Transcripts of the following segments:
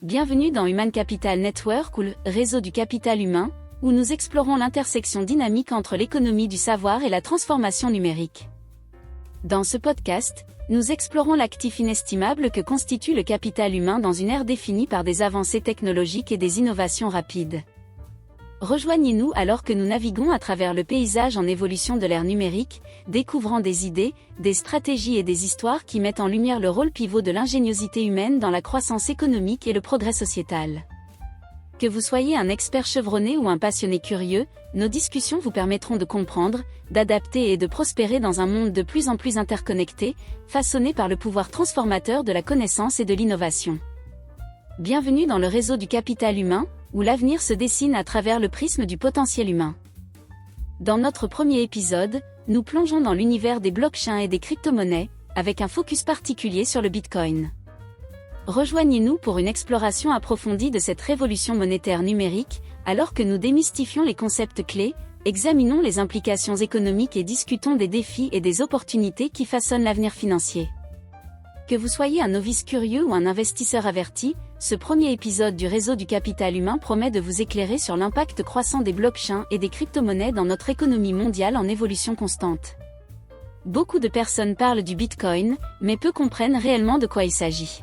Bienvenue dans Human Capital Network ou le réseau du capital humain, où nous explorons l'intersection dynamique entre l'économie du savoir et la transformation numérique. Dans ce podcast, nous explorons l'actif inestimable que constitue le capital humain dans une ère définie par des avancées technologiques et des innovations rapides. Rejoignez-nous alors que nous naviguons à travers le paysage en évolution de l'ère numérique, découvrant des idées, des stratégies et des histoires qui mettent en lumière le rôle pivot de l'ingéniosité humaine dans la croissance économique et le progrès sociétal. Que vous soyez un expert chevronné ou un passionné curieux, nos discussions vous permettront de comprendre, d'adapter et de prospérer dans un monde de plus en plus interconnecté, façonné par le pouvoir transformateur de la connaissance et de l'innovation. Bienvenue dans le réseau du capital humain, où l'avenir se dessine à travers le prisme du potentiel humain. Dans notre premier épisode, nous plongeons dans l'univers des blockchains et des crypto-monnaies, avec un focus particulier sur le Bitcoin. Rejoignez-nous pour une exploration approfondie de cette révolution monétaire numérique, alors que nous démystifions les concepts clés, examinons les implications économiques et discutons des défis et des opportunités qui façonnent l'avenir financier. Que vous soyez un novice curieux ou un investisseur averti, ce premier épisode du réseau du capital humain promet de vous éclairer sur l'impact croissant des blockchains et des crypto-monnaies dans notre économie mondiale en évolution constante. Beaucoup de personnes parlent du Bitcoin, mais peu comprennent réellement de quoi il s'agit.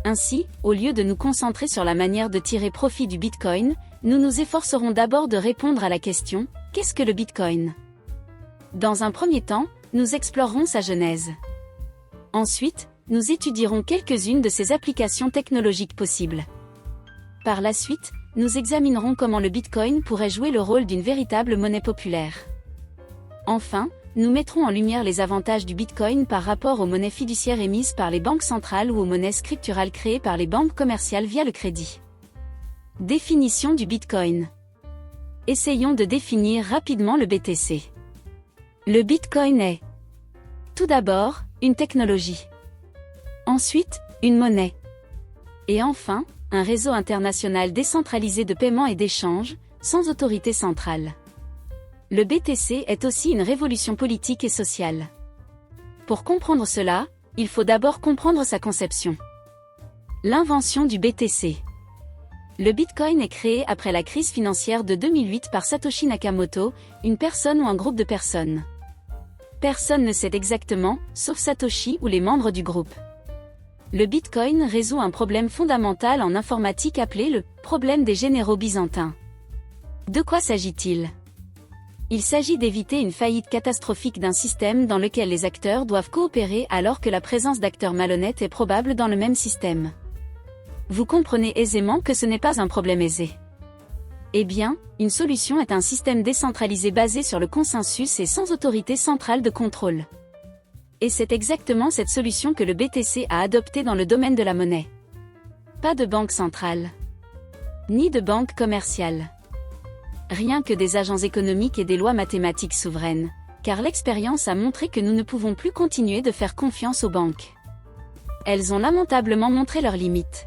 Ainsi, au lieu de nous concentrer sur la manière de tirer profit du Bitcoin, nous nous efforcerons d'abord de répondre à la question « Qu'est-ce que le Bitcoin ?» Dans un premier temps, nous explorerons sa genèse. Ensuite, nous étudierons quelques-unes de ses applications technologiques possibles. Par la suite, nous examinerons comment le Bitcoin pourrait jouer le rôle d'une véritable monnaie populaire. Enfin, nous mettrons en lumière les avantages du Bitcoin par rapport aux monnaies fiduciaires émises par les banques centrales ou aux monnaies scripturales créées par les banques commerciales via le crédit. Définition du Bitcoin. Essayons de définir rapidement le BTC. Le Bitcoin est, tout d'abord, une technologie. Ensuite, une monnaie. Et enfin, un réseau international décentralisé de paiement et d'échange, sans autorité centrale. Le BTC est aussi une révolution politique et sociale. Pour comprendre cela, il faut d'abord comprendre sa conception. L'invention du BTC. Le Bitcoin est créé après la crise financière de 2008 par Satoshi Nakamoto, une personne ou un groupe de personnes. Personne ne sait exactement, sauf Satoshi ou les membres du groupe. Le Bitcoin résout un problème fondamental en informatique appelé le « problème des généraux byzantins ». De quoi s'agit-il ? Il s'agit d'éviter une faillite catastrophique d'un système dans lequel les acteurs doivent coopérer alors que la présence d'acteurs malhonnêtes est probable dans le même système. Vous comprenez aisément que ce n'est pas un problème aisé. Eh bien, une solution est un système décentralisé basé sur le consensus et sans autorité centrale de contrôle. Et c'est exactement cette solution que le BTC a adoptée dans le domaine de la monnaie. Pas de banque centrale. Ni de banque commerciale. Rien que des agents économiques et des lois mathématiques souveraines, car l'expérience a montré que nous ne pouvons plus continuer de faire confiance aux banques. Elles ont lamentablement montré leurs limites.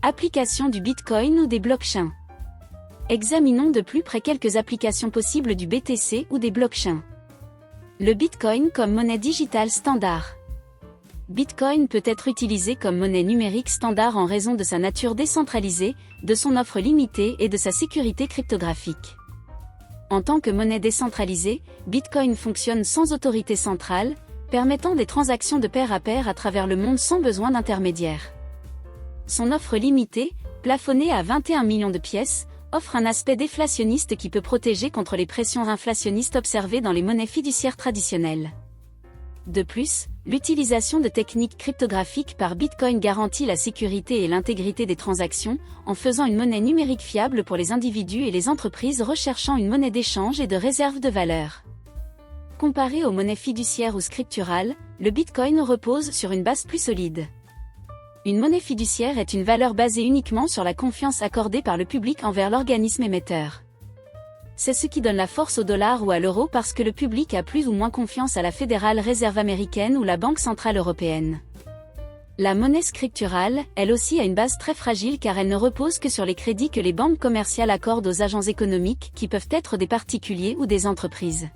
Application du Bitcoin ou des blockchains. Examinons de plus près quelques applications possibles du BTC ou des blockchains. Le Bitcoin comme monnaie digitale standard. Bitcoin peut être utilisé comme monnaie numérique standard en raison de sa nature décentralisée, de son offre limitée et de sa sécurité cryptographique. En tant que monnaie décentralisée, Bitcoin fonctionne sans autorité centrale, permettant des transactions de pair à pair à travers le monde sans besoin d'intermédiaires. Son offre limitée, plafonnée à 21 millions de pièces, offre un aspect déflationniste qui peut protéger contre les pressions inflationnistes observées dans les monnaies fiduciaires traditionnelles. De plus, l'utilisation de techniques cryptographiques par Bitcoin garantit la sécurité et l'intégrité des transactions, en faisant une monnaie numérique fiable pour les individus et les entreprises recherchant une monnaie d'échange et de réserve de valeur. Comparé aux monnaies fiduciaires ou scripturales, le Bitcoin repose sur une base plus solide. Une monnaie fiduciaire est une valeur basée uniquement sur la confiance accordée par le public envers l'organisme émetteur. C'est ce qui donne la force au dollar ou à l'euro parce que le public a plus ou moins confiance à la Fédérale Réserve américaine ou la Banque centrale européenne. La monnaie scripturale, elle aussi a une base très fragile car elle ne repose que sur les crédits que les banques commerciales accordent aux agents économiques qui peuvent être des particuliers ou des entreprises.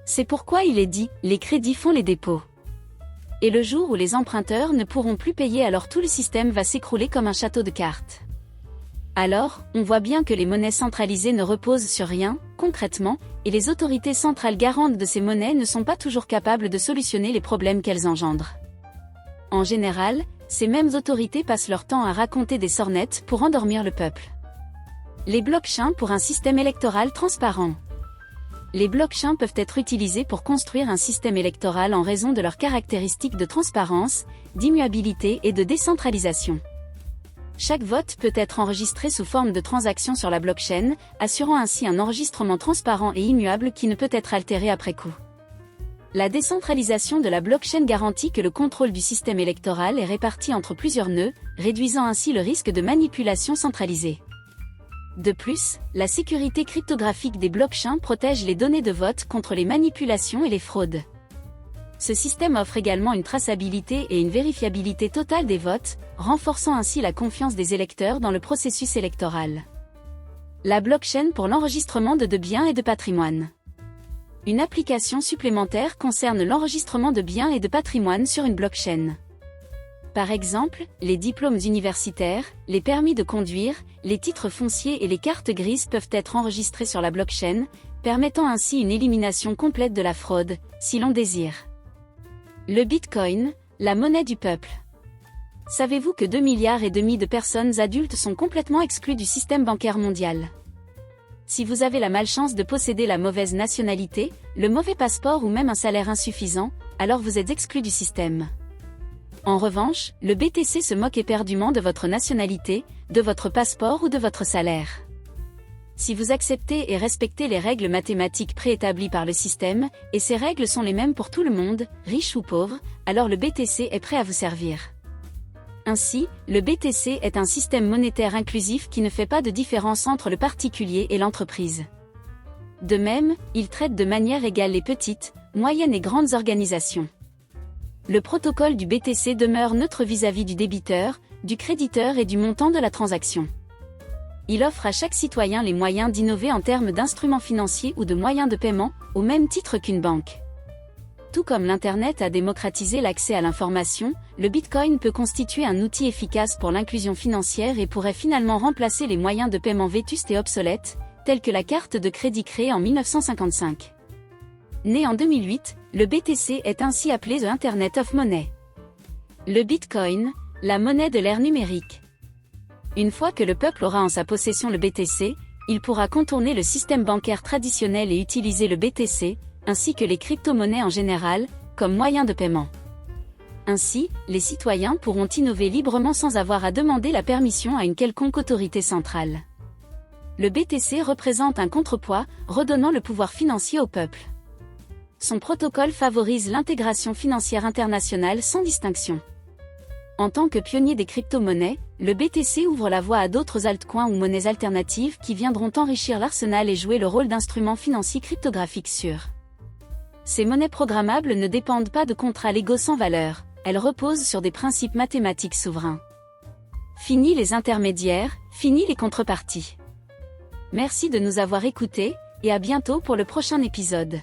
C'est pourquoi il est dit « les crédits font les dépôts ». Et le jour où les emprunteurs ne pourront plus payer, alors tout le système va s'écrouler comme un château de cartes. Alors, on voit bien que les monnaies centralisées ne reposent sur rien, concrètement, et les autorités centrales garantes de ces monnaies ne sont pas toujours capables de solutionner les problèmes qu'elles engendrent. En général, ces mêmes autorités passent leur temps à raconter des sornettes pour endormir le peuple. Les blockchains pour un système électoral transparent. Les blockchains peuvent être utilisés pour construire un système électoral en raison de leurs caractéristiques de transparence, d'immuabilité et de décentralisation. Chaque vote peut être enregistré sous forme de transaction sur la blockchain, assurant ainsi un enregistrement transparent et immuable qui ne peut être altéré après coup. La décentralisation de la blockchain garantit que le contrôle du système électoral est réparti entre plusieurs nœuds, réduisant ainsi le risque de manipulation centralisée. De plus, la sécurité cryptographique des blockchains protège les données de vote contre les manipulations et les fraudes. Ce système offre également une traçabilité et une vérifiabilité totale des votes, renforçant ainsi la confiance des électeurs dans le processus électoral. La blockchain pour l'enregistrement de biens et de patrimoine. Une application supplémentaire concerne l'enregistrement de biens et de patrimoine sur une blockchain. Par exemple, les diplômes universitaires, les permis de conduire, les titres fonciers et les cartes grises peuvent être enregistrés sur la blockchain, permettant ainsi une élimination complète de la fraude, si l'on désire. Le Bitcoin, la monnaie du peuple. Savez-vous que 2,5 milliards de personnes adultes sont complètement exclues du système bancaire mondial? Si vous avez la malchance de posséder la mauvaise nationalité, le mauvais passeport ou même un salaire insuffisant, alors vous êtes exclu du système. En revanche, le BTC se moque éperdument de votre nationalité, de votre passeport ou de votre salaire. Si vous acceptez et respectez les règles mathématiques préétablies par le système, et ces règles sont les mêmes pour tout le monde, riche ou pauvre, alors le BTC est prêt à vous servir. Ainsi, le BTC est un système monétaire inclusif qui ne fait pas de différence entre le particulier et l'entreprise. De même, il traite de manière égale les petites, moyennes et grandes organisations. Le protocole du BTC demeure neutre vis-à-vis du débiteur, du créditeur et du montant de la transaction. Il offre à chaque citoyen les moyens d'innover en termes d'instruments financiers ou de moyens de paiement, au même titre qu'une banque. Tout comme l'Internet a démocratisé l'accès à l'information, le Bitcoin peut constituer un outil efficace pour l'inclusion financière et pourrait finalement remplacer les moyens de paiement vétustes et obsolètes, tels que la carte de crédit créée en 1955. Né en 2008, le BTC est ainsi appelé The Internet of Money. Le Bitcoin, la monnaie de l'ère numérique. Une fois que le peuple aura en sa possession le BTC, il pourra contourner le système bancaire traditionnel et utiliser le BTC, ainsi que les crypto-monnaies en général, comme moyen de paiement. Ainsi, les citoyens pourront innover librement sans avoir à demander la permission à une quelconque autorité centrale. Le BTC représente un contrepoids, redonnant le pouvoir financier au peuple. Son protocole favorise l'intégration financière internationale sans distinction. En tant que pionnier des crypto-monnaies, le BTC ouvre la voie à d'autres altcoins ou monnaies alternatives qui viendront enrichir l'arsenal et jouer le rôle d'instruments financiers cryptographiques sûrs. Ces monnaies programmables ne dépendent pas de contrats légaux sans valeur, elles reposent sur des principes mathématiques souverains. Fini les intermédiaires, fini les contreparties. Merci de nous avoir écoutés, et à bientôt pour le prochain épisode.